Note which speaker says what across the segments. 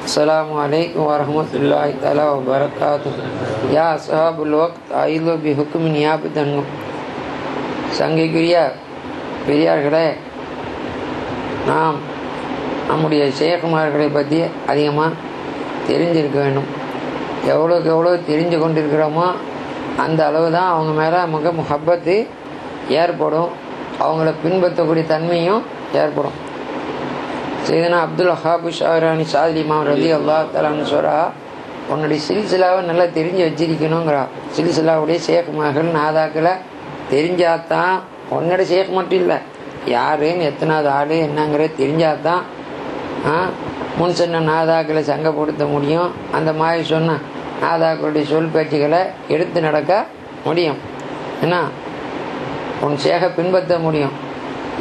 Speaker 1: अस्सलामु अलैकुम वरहमतुल्लाहि तआला वबरकातुहு. யா அஸ்ஹாபுல் வக்த் ஐது பி ஹுக்மி நியாபத்தன். சங்கைக்குரிய பெரியார்களே, நாம் நம்முடைய ஷேகுமார்களை பற்றி அதிகமாக தெரிஞ்சிருக்க வேண்டும். எவ்வளோக்கு எவ்வளோ தெரிஞ்சு கொண்டிருக்கிறோமோ அந்த அளவு தான் அவங்க மேலே நமக்கு முஹப்பத்து ஏற்படும், அவங்கள பின்பற்றக்கூடிய தன்மையும் ஏற்படும். சையதுனா அப்துல் வஹாப் ஷாரானி சாதிலி இமாம் ரலியல்லாஹு தஆலான்னு சொல்கிறா, உன்னுடைய சில்சிலாவை நல்லா தெரிஞ்சு வச்சிருக்கணுங்கிறா. சில்சிலாவுடைய ஷேகுமார்கள் நாதாக்களை தெரிஞ்சாதான், உன்னோட ஷேக் மட்டும் இல்லை, யாருன்னு எத்தனாவது ஆள் என்னங்கிறது தெரிஞ்சாதான் முன் சொன்ன நாதாக்களை சங்கப்படுத்த முடியும். அந்த மாதிரி சொன்ன நாதாக்களுடைய சொல் பேச்சுக்களை எடுத்து நடக்க முடியும். என்ன, உன் ஷேகை பின்பற்ற முடியும்.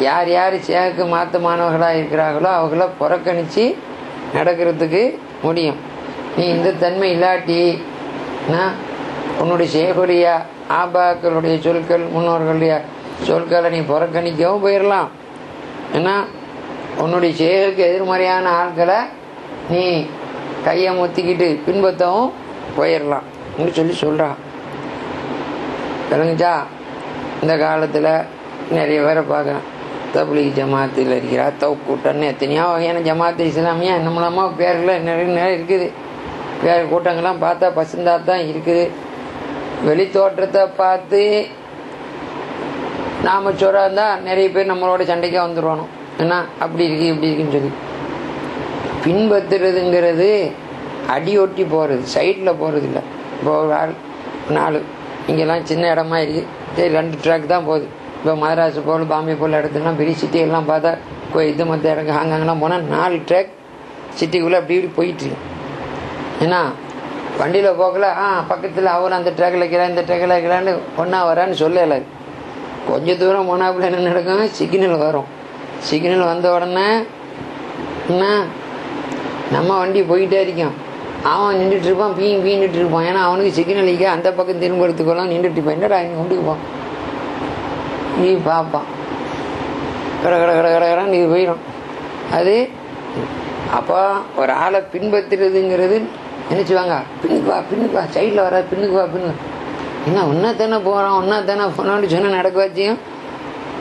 Speaker 1: யார் யார் ஷேகுக்கு மாற்றமானவர்களாக இருக்கிறார்களோ அவங்கள புறக்கணித்து நடக்கிறதுக்கு முடியும். நீ இந்த தன்மை இல்லாட்டி உன்னுடைய ஷேகுடைய ஆபாக்களுடைய சொற்கள், முன்னோர்களுடைய சொற்களை நீ புறக்கணிக்கவும் போயிடலாம். ஏன்னா உன்னுடைய ஷேகுக்கு எதிர்மறையான ஆட்களை நீ கையை முத்திக்கிட்டு பின்பற்றவும் போயிடலாம் அப்படின்னு சொல்லி சொல்கிறான். விளங்குச்சா? இந்த காலத்தில் நிறைய பேரை பார்க்குறேன், தப்லீக் ஜமாத்தில் இருக்கிறா, தௌக்கூட்டன்னு எத்தனையோ வகையான ஜமாத்து இஸ்லாமியா என்ன மூலமாக பேர்கள் நிறைய இருக்குது. வேறு கூட்டங்கள்லாம் பார்த்தா பசுந்தாக தான் இருக்குது. வெளி தோற்றத்தை பார்த்து நாம் சொல்கிறாந்தான் நிறைய பேர் நம்மளோட சண்டைக்காக வந்துடுவானோ, ஏன்னா அப்படி இருக்கு இப்படி இருக்குன்னு சொல்லி. பின்பற்றுறதுங்கிறது அடி ஒட்டி போகிறது, சைட்டில் போகிறது இல்லை. இப்போ ஒரு ஆள் 4 இங்கெல்லாம் சின்ன இடமா இருக்குது, சரி 2 ட்ராக் தான் போகுது. இப்போ மதராசு போல் பாம்பே போல் இடத்துலாம் பெரிய சிட்டியெல்லாம் பார்த்தா இது மற்ற இடங்க ஹாங்காங்கெல்லாம் போனால் 4 ட்ராக் சிட்டிக்குள்ளே அப்படி இப்படி போயிட்டுருக்கு. ஏன்னா வண்டியில் போகல பக்கத்தில் அவர் அந்த ட்ராக்கில் இருக்கிறான் இந்த ட்ராக்கில் இருக்கிறான்னு ஒன்றா வரான்னு சொல்லலை. கொஞ்சம் தூரம் போனாப்புல என்ன நடக்கும், சிக்னல் வரும். சிக்னல் வந்த உடனே என்ன நம்ம வண்டி போயிட்டே இருக்கோம், அவன் நின்றுட்டு இருப்பான், பீந்துட்டு இருப்பான். ஏன்னா அவனுக்கு சிக்னல் இக்க அந்த பக்கம் திரும்புறதுக்கெல்லாம் நின்றுட்டு இருப்பான். என்னடா இங்கே கொண்டு போவான், நீ பார்ப்பான், கட கட கட கடகடான்னு இது போயிடும். அது அப்போ ஒரு ஆளை பின்பற்றுறதுங்கிறது நினச்சிவாங்க, பின்னுக்கு வா சைடில் வர, பின்னுக்கு வா என்ன ஒன்றா தானே போகிறான், ஒன்றா தானே போனான்னு சொன்னால் நடக்க வச்சியும்.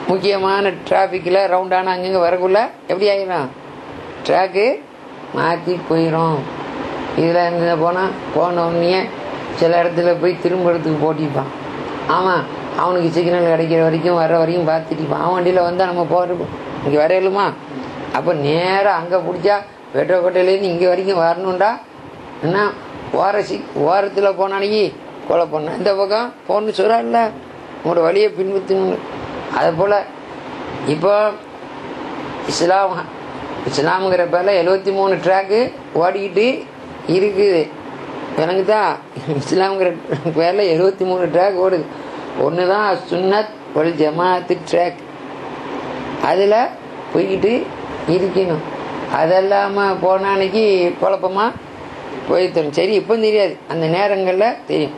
Speaker 1: முக்கியமான டிராஃபிக்கில் ரவுண்டான அங்கங்கே வரக்குள்ள எப்படி ஆகிடும், ட்ராக்கு மாற்றி போயிடும். இதில் இருந்து போனோடனே சில இடத்துல போய் திரும்புறதுக்கு போட்டிப்பான். ஆமாம், அவனுக்கு சிக்னல் கிடைக்கிற வரைக்கும் வர்ற வரைக்கும் பார்த்துட்டுப்பான். அவன் வண்டியில் வந்தால் நம்ம போகிறோம், இங்கே வரையலுமா, அப்போ நேராக அங்கே பிடிச்சா வெட்டக்கோட்டையிலேருந்து இங்கே வரைக்கும் வரணுண்டா. என்ன ஓரத்தில் போனானே கொலை பண்ண, இந்த பக்கம் போகணுன்னு சொல்கிறா இல்லை, உங்களோட வழியை பின்பற்றணும். அதை போல் இப்போ இஸ்லாமுங்கிற பேரில் 73 ட்ராக்கு ஓடிக்கிட்டு இருக்குது. விளங்குதா? இஸ்லாமுங்கிற பேரில் 73 ட்ராக் ஓடுது. ஒன்று தான் சுன்னத் ஒரு ஜமாத்து ட்ராக், அதில் போய்கிட்டு இருக்கணும். அதெல்லாமல் போன அன்னைக்கு குழப்பமாக போய் தரும். சரி இப்போ தெரியாது, அந்த நேரங்களில் தெரியும்.